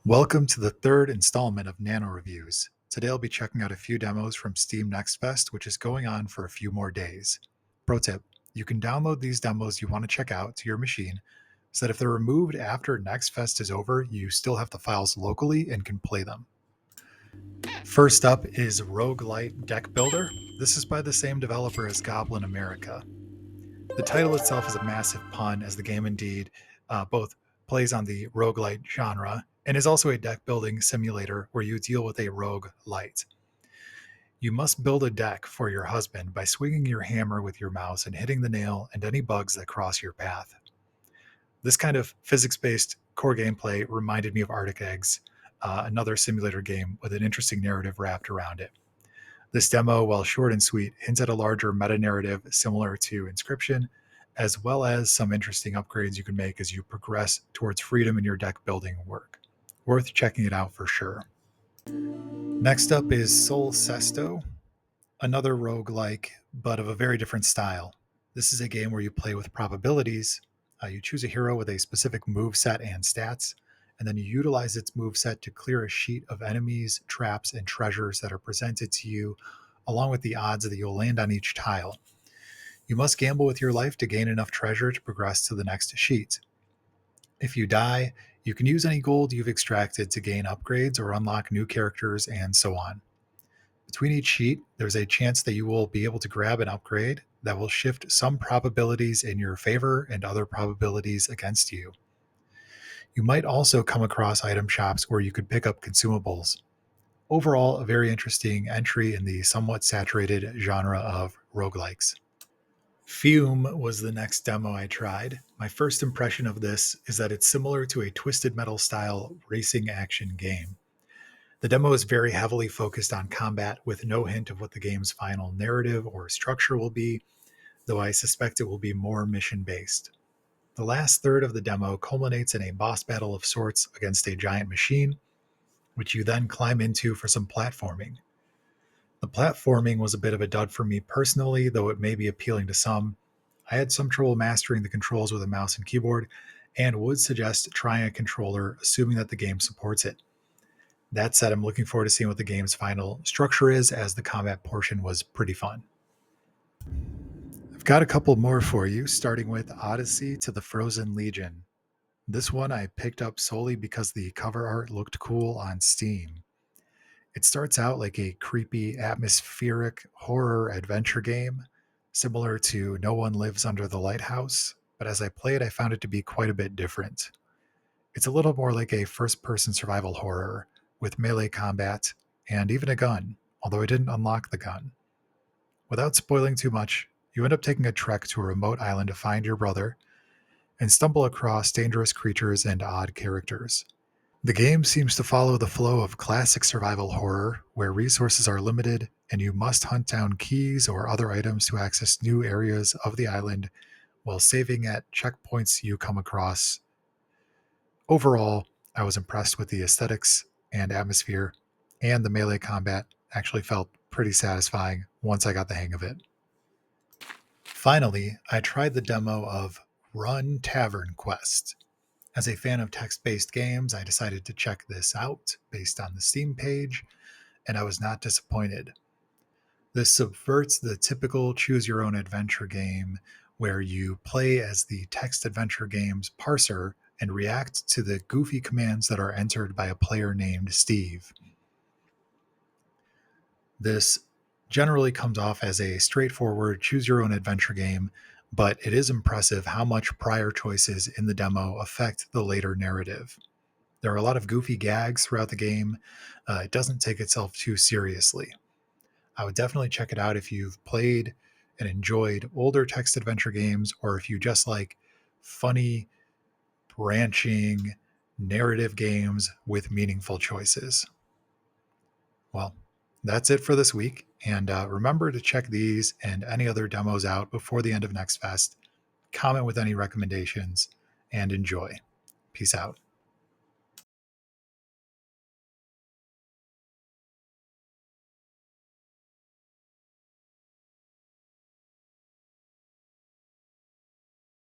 Welcome to the third installment of Nanoreviews. Today I'll be checking out a few demos from Steam Next Fest, which is going on for a few more days. Pro tip, you can download these demos you want to check out to your machine so that if they're removed after Next Fest is over, you still have the files locally and can play them. First up is Roguelite Deck Builder. This is by the same developer as goblinAmerica. The title itself is a massive pun, as the game indeed both plays on the roguelite genre and is also a deck building simulator where you deal with a rogue light. You must build a deck for your husband by swinging your hammer with your mouse and hitting the nail and any bugs that cross your path. This kind of physics based core gameplay reminded me of Arctic Eggs, another simulator game with an interesting narrative wrapped around it. This demo, while short and sweet, hints at a larger meta-narrative similar to Inscryption, as well as some interesting upgrades you can make as you progress towards freedom in your deck building work. Worth checking it out for sure. Next up is Cesto, another roguelike, but of a very different style. This is a game where you play with probabilities. You choose a hero with a specific move set and stats, and then you utilize its moveset to clear a sheet of enemies, traps, and treasures that are presented to you, along with the odds that you'll land on each tile. You must gamble with your life to gain enough treasure to progress to the next sheet. If you die, you can use any gold you've extracted to gain upgrades or unlock new characters, and so on. Between each sheet, there's a chance that you will be able to grab an upgrade that will shift some probabilities in your favor and other probabilities against you. You might also come across item shops where you could pick up consumables. Overall, a very interesting entry in the somewhat saturated genre of roguelikes. Fume was the next demo I tried. My first impression of this is that it's similar to a Twisted Metal style racing action game. The demo is very heavily focused on combat with no hint of what the game's final narrative or structure will be, though I suspect it will be more mission based. The last third of the demo culminates in a boss battle of sorts against a giant machine, which you then climb into for some platforming. The platforming was a bit of a dud for me personally, though it may be appealing to some. I had some trouble mastering the controls with a mouse and keyboard, and would suggest trying a controller, assuming that the game supports it. That said, I'm looking forward to seeing what the game's final structure is, as the combat portion was pretty fun. I've got a couple more for you, starting with Odyssey to the Frozen Legion. This one I picked up solely because the cover art looked cool on Steam. It starts out like a creepy, atmospheric horror adventure game, similar to No One Lives Under the Lighthouse, but as I played, I found it to be quite a bit different. It's a little more like a first person survival horror, with melee combat and even a gun, although I didn't unlock the gun. Without spoiling too much, you end up taking a trek to a remote island to find your brother and stumble across dangerous creatures and odd characters. The game seems to follow the flow of classic survival horror, where resources are limited and you must hunt down keys or other items to access new areas of the island while saving at checkpoints you come across. Overall, I was impressed with the aesthetics and atmosphere, and the melee combat actually felt pretty satisfying once I got the hang of it. Finally, I tried the demo of Run TavernQuest. As a fan of text-based games, I decided to check this out based on the Steam page, and I was not disappointed. This subverts the typical choose-your-own-adventure game where you play as the text adventure game's parser and react to the goofy commands that are entered by a player named Steve. This generally comes off as a straightforward choose-your-own-adventure game, but it is impressive how much prior choices in the demo affect the later narrative. There are a lot of goofy gags throughout the game. It doesn't take itself too seriously. I would definitely check it out if you've played and enjoyed older text adventure games, or if you just like funny, branching narrative games with meaningful choices. Well, that's it for this week. And remember to check these and any other demos out before the end of Next Fest. Comment with any recommendations and enjoy. Peace out.